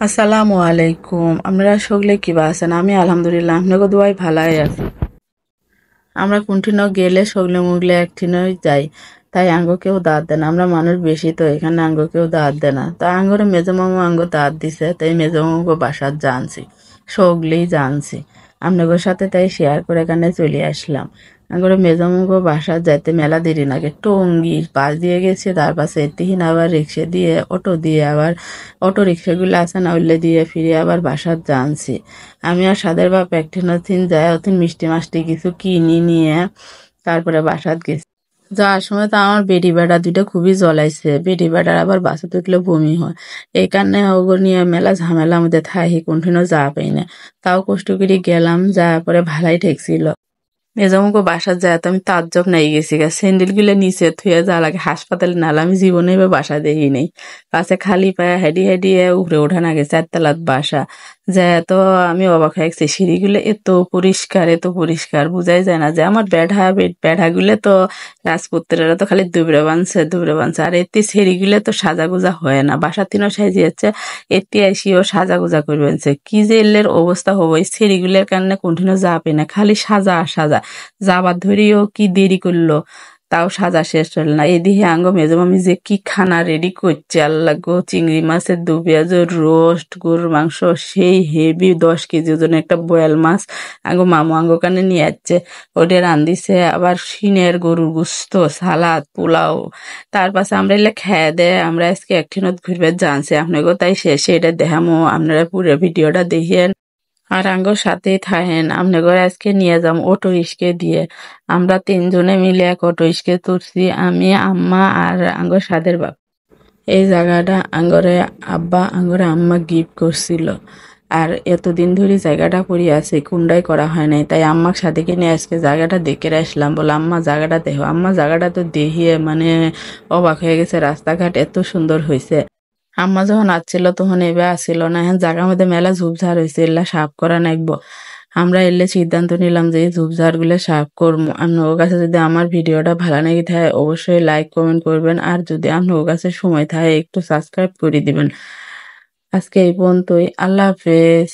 আসসালামু আলাইকুম। আপনারা সকলে কিবা আছেন? আমি আলহামদুলিল্লাহ আপনাকে দোয়াই ভালাই আছি। আমরা কোনঠিনও গেলে সকলে মুগলে একঠিনই যাই, তাই আঙ্গ কেউ দাঁত দেয় না। আমরা মানুষ বেশি তো এখানে আঙ্গ কেউ দাঁত দেয় না। তা আঙ্গরে মেজো মামু আঙ্গ দাঁত দিছে, তাই মেজো মামুকে বাসাত জানছি, সকলেই জানছি। আপনাদের সাথে তাই শেয়ার করে এখানে চলে আসলাম। আঙ্গরে মেজো মামুকে বাসাত যাইতে মেলা দেরি লাগে, টঙ্গির পাশ দিয়ে গেছে, তার পাশে তিহিন আবার রিক্সা দিয়ে অটো দিয়ে আবার অটো রিক্সাগুলো আছে না ওইলে দিয়ে ফিরে আবার বাসাত জানছি। আমি আর সাদের বাপ একদিন ওদিন যায় ওদিন মিষ্টি মাষ্টি কিছু কিনি নিয়ে তারপরে বাসাত গেছি। যাওয়ার সময় তো আমার বেটি বেটা দুইটা খুবই জ্বলাইছে, বেটি বেটার আবার বাসে উঠলে বমি হয়। এই কারণে ওগো নিয়ে মেলা ঝামেলা মধ্যে থাকি, কোনদিনও যা পাই না। তাও কষ্ট করে গেলাম, যাওয়ার পরে ভালাই ঠেকছিল। মেজামুকে বাসার যায় তো আমি তাজ্জব নাই গেছি গা, স্যান্ডেল গুলো নিচে থুয়ে যা লাগে হাসপাতালে নালে আমি জীবনে এবার বাসা দেখি নেই। পাশে খালি পায়ে হেডি হেডি উপরে ওঠা না গেছে, 4 তলার বাসা। যা তো আমি অবাক হয়ে গেছি, সিঁড়িগুলো এত পরিষ্কার এত পরিষ্কার, বুঝাই যায় না যে আমার বেড়া গুলো তো রাজপুত্রেরা তো খালি দুবড়ে বানছে আর এতে সিঁড়িগুলো তো সাজা গুজা হয় না, বাসা তিনও সাজিয়েছে, এতে এসেও সাজা গুজা করবেন। কি যে এলের অবস্থা হবো এই সিঁড়িগুলোর কারণে কন্টিনিউ যাবে না, খালি সাজা আর সাজা। যাবার ধরেও কি দেরি করলো, তাও সাজা শেষ হল না। এদিকে আঙ্গ মেজো মামি যে কি খানা রেডি করছে আল্লাহ গো, চিংড়ি মাছের 2 পেঁয়াজ রোস্ট, গরুর মাংস সেই হেভি, 10 কেজি ওজনের একটা বোয়াল মাছ আঙ্গ মামু আঙ্গ কানে নিয়ে যাচ্ছে, ওটা রান্ধিছে। আবার সিনের গরুর গুস্ত, সালাদ, পোলাও। তার পাশে আমরা এলে খেয়ে দেয় আমরা আজকে একঠিনত ঘুরবে জানছি আপনাকে, তাই শেষে এটা দেখামো, আপনারা পুরো ভিডিওটা দেখিয়েন আর আঙ্গর সাথেই থাকেন। আপনাদের আজকে নিয়ে যাম অটো রিস্কে দিয়ে। আমরা 3 জনে মিলে এক অটো রিস্কে তুলছি, আমি আম্মা আর আঙ্গর সাদের বাপ। এই জায়গাটা আঙ্গরে আব্বা আঙ্গরে আম্মা গিফট করছিল, আর এতদিন ধরে জায়গাটা পড়ে আছে, কুন্ডাই করা হয় নাই, তাই আম্মার সাথে নিয়ে আজকে জায়গাটা দেখে আসলাম। বলে আম্মা জায়গাটা দেখো, আম্মা জায়গাটা তো দেখিয়ে মানে অবাক হয়ে গেছে, রাস্তাঘাট এত সুন্দর হয়েছে। আম্মা যখন আসছিল তখন এবার আসছিল না, এখন জায়গার মধ্যে মেলা ঝুপঝাড় হয়েছে, এগুলা সাফ করা নাগবো। আমরা এলে সিদ্ধান্ত নিলাম যে এই ঝুপঝাড় গুলো সাফ করবো। আপনার কাছে যদি আমার ভিডিওটা ভালো নাকি থাকে অবশ্যই লাইক কমেন্ট করবেন, আর যদি আপনার কাছে সময় থাকে একটু সাবস্ক্রাইব করে দিবেন। আজকে এই পর্যন্তই, আল্লাহ হাফেজ।